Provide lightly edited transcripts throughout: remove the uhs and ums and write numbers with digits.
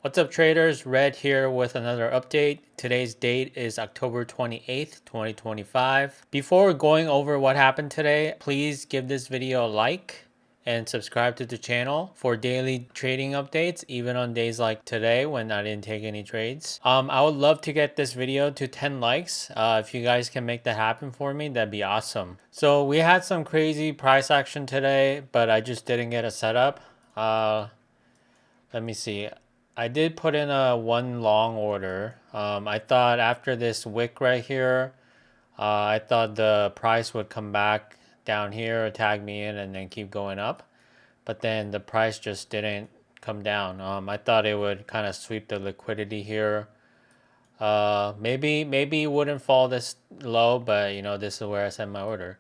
What's up traders, Red here with another update. Today's date is October 28th, 2025. Before going over what happened today, please give this video a like and subscribe to the channel for daily trading updates, even on days like today when I didn't take any trades. I would love to get this video to 10 likes. If you guys can make that happen for me, that'd be awesome. So we had some crazy price action today, but I just didn't get a setup. Let me see. I did put in a one long order. I thought after this wick right here, I thought the price would come back down here, tag me in, and then keep going up. But then the price just didn't come down. I thought it would kind of sweep the liquidity here. Maybe it wouldn't fall this low, but this is where I sent my order.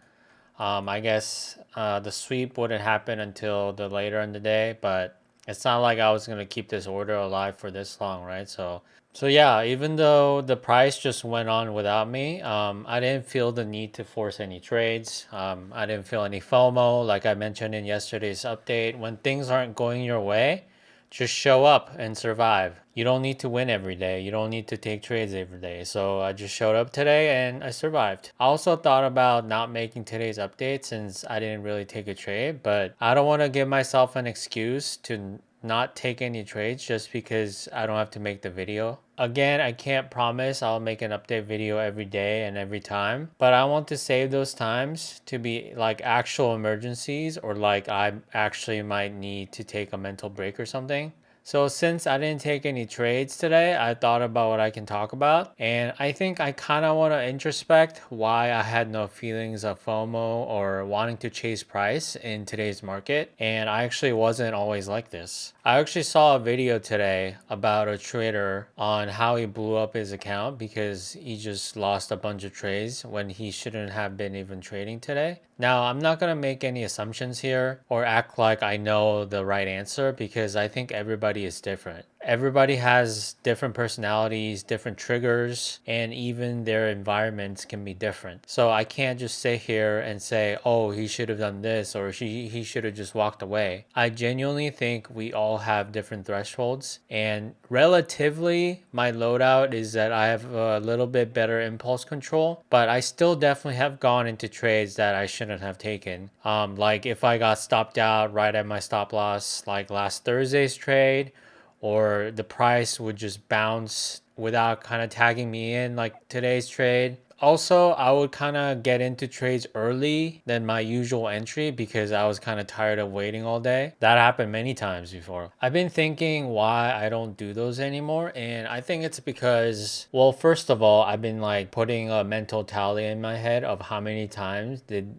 I guess the sweep wouldn't happen until the later in the day, but it's not like I was gonna keep this order alive for this long, right? So yeah, even though the price just went on without me, I didn't feel the need to force any trades. I didn't feel any FOMO, like I mentioned in yesterday's update. When things aren't going your way, just show up and survive. You don't need to win every day. You don't need to take trades every day. So I just showed up today and I survived. I also thought about not making today's update since I didn't really take a trade, but I don't want to give myself an excuse to not take any trades just because I don't have to make the video. Again, I can't promise I'll make an update video every day and every time, but I want to save those times to be like actual emergencies or like I actually might need to take a mental break or something. So since I didn't take any trades today, I thought about what I can talk about. And I think I kind of want to introspect why I had no feelings of FOMO or wanting to chase price in today's market. And I actually wasn't always like this. I actually saw a video today about a trader on how he blew up his account because he just lost a bunch of trades when he shouldn't have been even trading today. Now, I'm not going to make any assumptions here or act like I know the right answer because I think everybody is different. Everybody has different personalities, different triggers, and even their environments can be different. So I can't just sit here and say, oh, he should have done this or he should have just walked away. I genuinely think we all have different thresholds, and relatively my loadout is that I have a little bit better impulse control, but I still definitely have gone into trades that I shouldn't have taken. Like if I got stopped out right at my stop loss, like last Thursday's trade, or the price would just bounce without kind of tagging me in like today's trade. Also, I would kind of get into trades early than my usual entry because I was kind of tired of waiting all day. That happened many times before. I've been thinking why I don't do those anymore, and I think it's because, well, first of all, I've been like putting a mental tally in my head of how many times did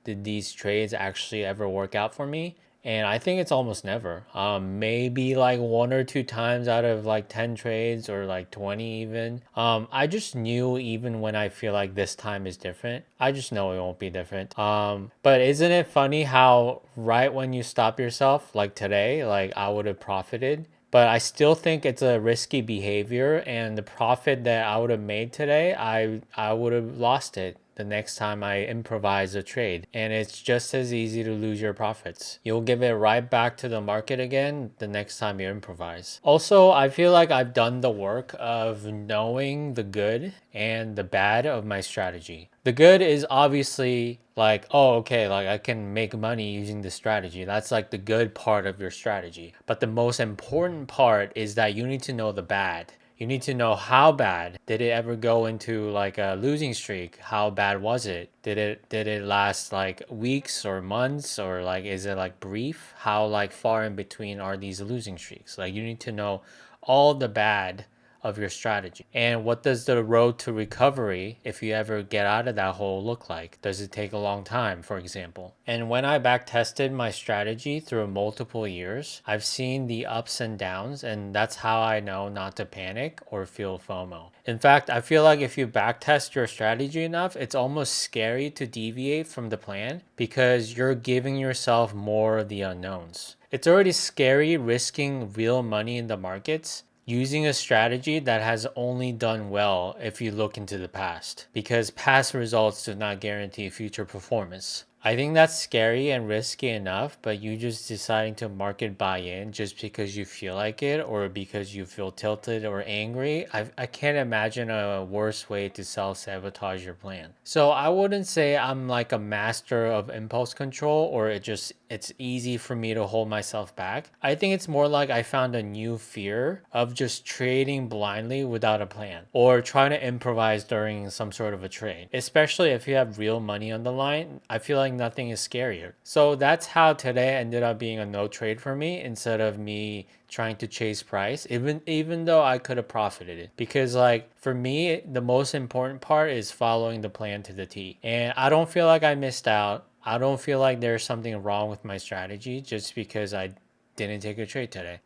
these trades actually ever work out for me. And I think it's almost never. Maybe like one or two times out of like 10 trades or like 20 even. I just knew even when I feel like this time is different, I just know it won't be different. But isn't it funny how right when you stop yourself, like today, like I would have profited, but I still think it's a risky behavior, and the profit that I would have made today, I would have lost it the next time I improvise a trade. And it's just as easy to lose your profits. You'll give it right back to the market again the next time you improvise. Also, I feel like I've done the work of knowing the good and the bad of my strategy. The good is obviously like, oh, okay, like I can make money using this strategy. That's like the good part of your strategy. But the most important part is that you need to know the bad. You need to know how bad. Did it ever go into like a losing streak? How bad was it? Did it last like weeks or months, or like is it like brief? How like far in between are these losing streaks? Like you need to know all the bad of your strategy. And what does the road to recovery, if you ever get out of that hole, look like? Does it take a long time, for example? And when I back tested my strategy through multiple years, I've seen the ups and downs, and that's how I know not to panic or feel FOMO. In fact, I feel like if you back test your strategy enough, it's almost scary to deviate from the plan because you're giving yourself more of the unknowns. It's already scary risking real money in the markets using a strategy that has only done well if you look into the past, because past results do not guarantee future performance. I think that's scary and risky enough, but you just deciding to market buy in just because you feel like it or because you feel tilted or angry, I can't imagine a worse way to self sabotage your plan. So I wouldn't say I'm like a master of impulse control or it's easy for me to hold myself back. I think it's more like I found a new fear of just trading blindly without a plan or trying to improvise during some sort of a trade, especially if you have real money on the line. I feel like nothing is scarier. So that's how today ended up being a no trade for me instead of me trying to chase price, even though I could have profited it. Because like for me, the most important part is following the plan to the T. And I don't feel like I missed out. I don't feel like there's something wrong with my strategy just because I didn't take a trade today.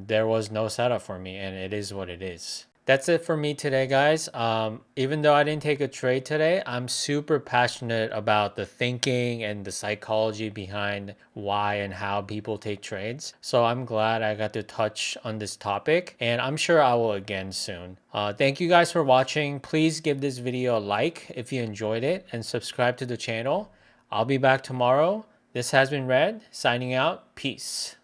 There was no setup for me, and it is what it is. That's it for me today, guys. Even though I didn't take a trade today, I'm super passionate about the thinking and the psychology behind why and how people take trades. So I'm glad I got to touch on this topic, and I'm sure I will again soon. Thank you guys for watching. Please give this video a like if you enjoyed it and subscribe to the channel. I'll be back tomorrow. This has been Red, signing out. Peace.